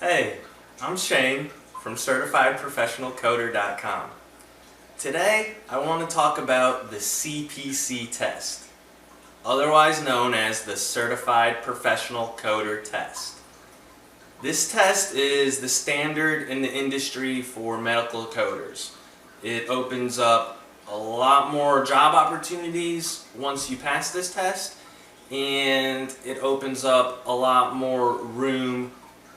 Hey, I'm Shane from CertifiedProfessionalCoder.com. Today I want to talk about the CPC test, otherwise known as the Certified Professional Coder Test. This test is the standard in the industry for medical coders. It opens up a lot more job opportunities once you pass this test, and it opens up a lot more room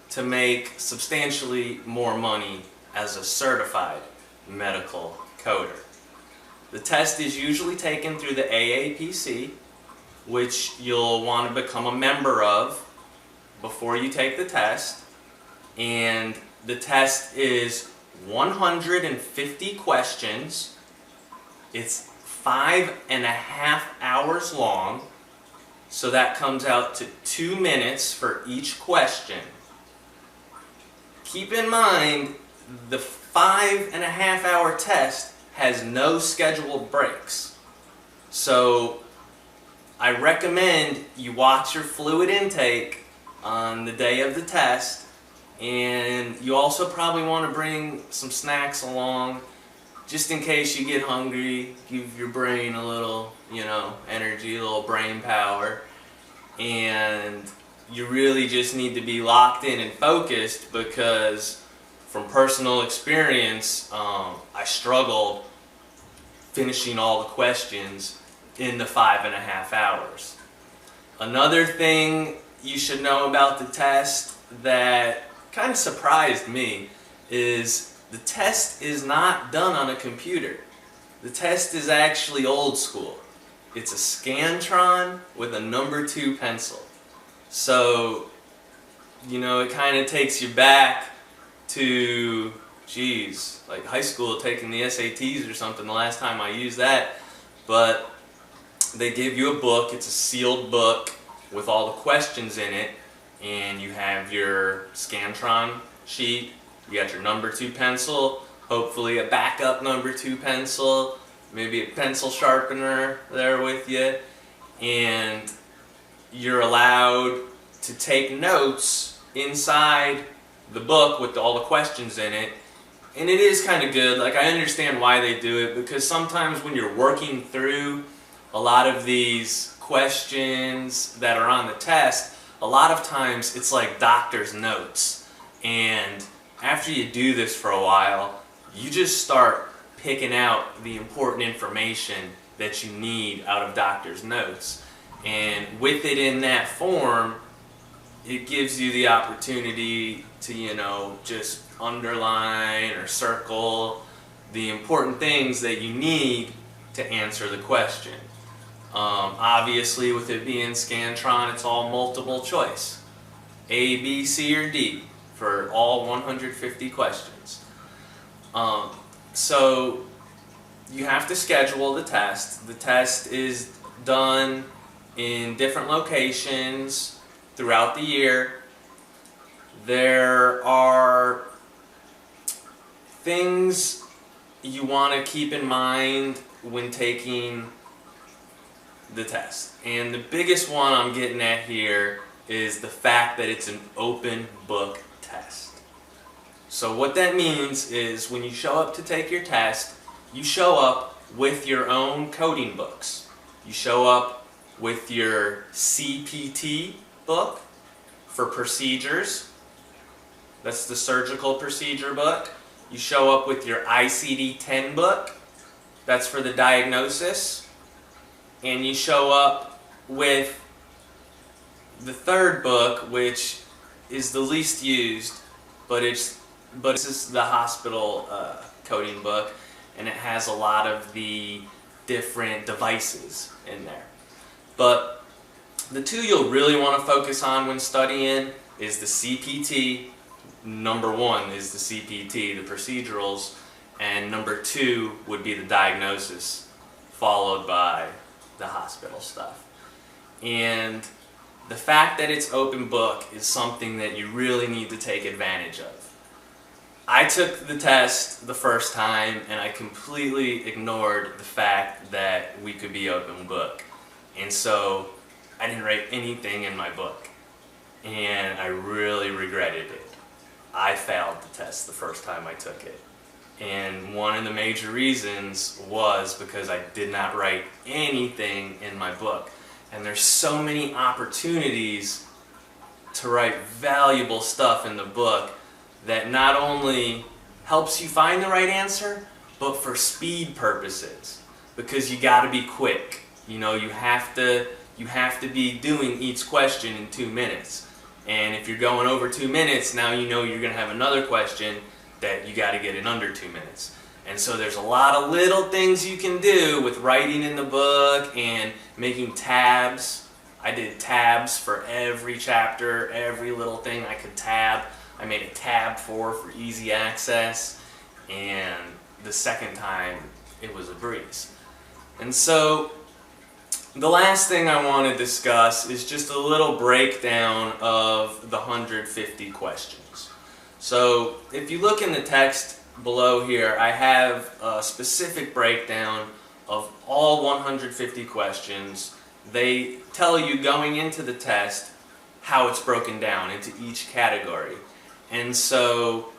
to make substantially more money as a certified medical coder. The test is usually taken through the AAPC, which you'll want to become a member of before you take the test. And the test is 150 questions. It's 5.5 hours long, so that comes out to 2 minutes for each question. Keep in mind, the 5.5 hour test has no scheduled breaks. So I recommend you watch your fluid intake on the day of the test, and you also probably want to bring some snacks along just in case you get hungry, give your brain a little, energy, a little brain power. And you really just need to be locked in and focused, because from personal experience, I struggled finishing all the questions in the 5.5 hours. Another thing you should know about the test that kind of surprised me is the test is not done on a computer. The test is actually old school. It's a Scantron with a number 2 pencil. So, it kind of takes you back to, like high school, taking the SATs or something, the last time I used that. But they give you a book, it's a sealed book with all the questions in it, and you have your Scantron sheet, you got your number 2 pencil, hopefully a backup number 2 pencil, maybe a pencil sharpener there with you, and you're allowed to take notes inside the book with all the questions in it. And it is kind of good. Like, I understand why they do it, because sometimes when you're working through a lot of these questions that are on the test, a lot of times it's like doctor's notes. And after you do this for a while, you just start picking out the important information that you need out of doctor's notes. And with it in that form, it gives you the opportunity to, just underline or circle the important things that you need to answer the question. Obviously, with it being Scantron, it's all multiple choice. A, B, C, or D for all 150 questions. So you have to schedule the test. The test is done in different locations throughout the year. There are things you want to keep in mind when taking the test. And the biggest one I'm getting at here is the fact that it's an open book test. So what that means is when you show up to take your test, you show up with your own coding books. You show up with your CPT book for procedures. That's the surgical procedure book. You show up with your ICD-10 book. That's for the diagnosis. And you show up with the third book, which is the least used, but this is the hospital coding book, and it has a lot of the different devices in there. But the two you'll really want to focus on when studying is the CPT. Number 1 is the CPT, the procedurals, and number 2 would be the diagnosis, followed by the hospital stuff. And the fact that it's open book is something that you really need to take advantage of. I took the test the first time and I completely ignored the fact that we could be open book. And so I didn't write anything in my book. And I really regretted it. I failed the test the first time I took it. And one of the major reasons was because I did not write anything in my book. And there's so many opportunities to write valuable stuff in the book that not only helps you find the right answer, but for speed purposes. Because you got to be quick. You know, you have to be doing each question in 2 minutes. And if you're going over 2 minutes, now you know you're going to have another question that you got to get in under 2 minutes. And so there's a lot of little things you can do with writing in the book and making tabs. I did tabs for every chapter, every little thing I could tab. I made a tab for easy access, and the second time it was a breeze. And so the last thing I want to discuss is just a little breakdown of the 150 questions. So if you look in the text below here, I have a specific breakdown of all 150 questions. They tell you going into the test how it's broken down into each category. And so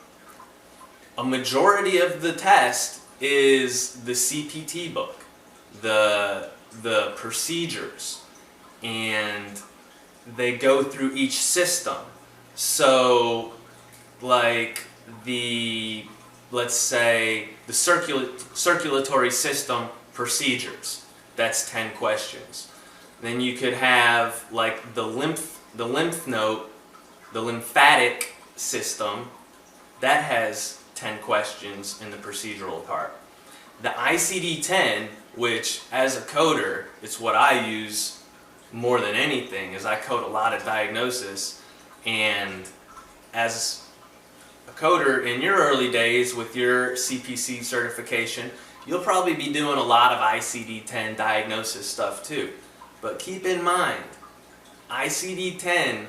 a majority of the test is the CPT book, the procedures, and they go through each system. So like let's say the circulatory system procedures, that's 10 questions. Then you could have like the lymph node, the lymphatic system, that has 10 questions in the procedural part. The ICD-10, which as a coder, it's what I use more than anything, is I code a lot of diagnosis. And as a coder in your early days with your CPC certification, you'll probably be doing a lot of ICD-10 diagnosis stuff too. But keep in mind, ICD-10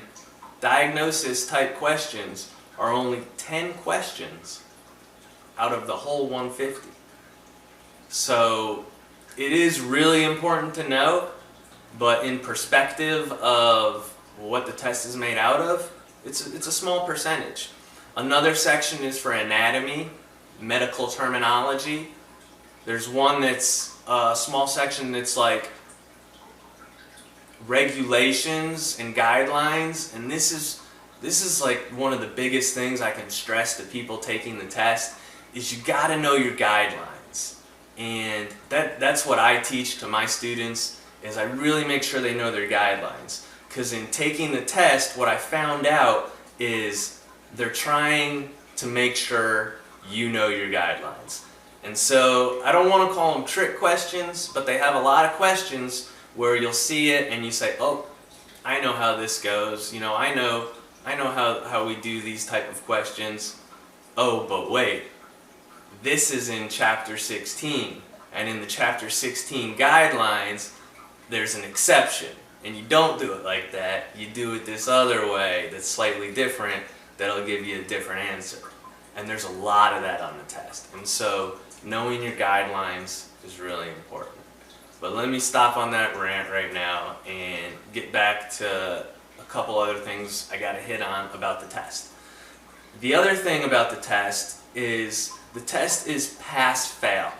diagnosis type questions are only 10 questions out of the whole 150. So it is really important to know, but in perspective of what the test is made out of, it's a small percentage. Another section is for anatomy, medical terminology. There's one that's a small section that's like regulations and guidelines, and this is like one of the biggest things I can stress to people taking the test, is you got to know your guidelines. And that's what I teach to my students, is I really make sure they know their guidelines. Because in taking the test, what I found out is they're trying to make sure you know your guidelines. And so I don't want to call them trick questions, but they have a lot of questions where you'll see it and you say, oh, I know how this goes. You know, I know how we do these type of questions. Oh, but wait, this is in Chapter 16. And in the Chapter 16 guidelines, there's an exception. And you don't do it like that. You do it this other way that's slightly different, that'll give you a different answer. And there's a lot of that on the test. And so knowing your guidelines is really important. But let me stop on that rant right now and get back to a couple other things I got to hit on about the test. The other thing about the test is pass-fail.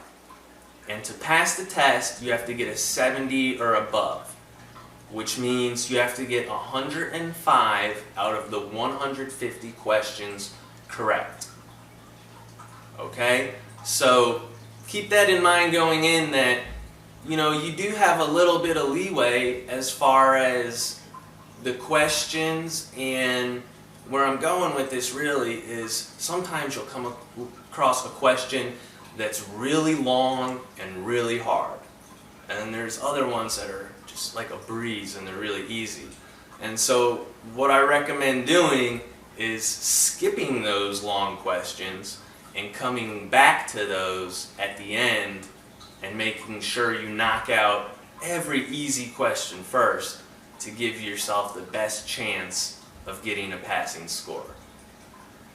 And to pass the test, you have to get a 70 or above, which means you have to get 105 out of the 150 questions correct. Okay? So keep that in mind going in, that you know, you do have a little bit of leeway as far as the questions, and where I'm going with this really is sometimes you'll come across a question that's really long and really hard. And there's other ones that are just like a breeze and they're really easy. And so what I recommend doing is skipping those long questions and coming back to those at the end and making sure you knock out every easy question first to give yourself the best chance of getting a passing score.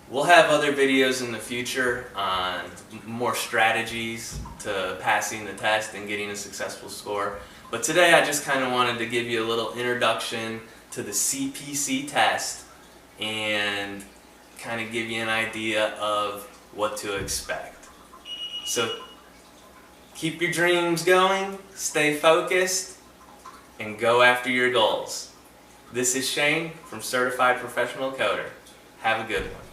We'll have other videos in the future on more strategies to passing the test and getting a successful score. But today I just kind of wanted to give you a little introduction to the CPC test and kind of give you an idea of what to expect. So keep your dreams going, stay focused, and go after your goals. This is Shane from Certified Professional Coder. Have a good one.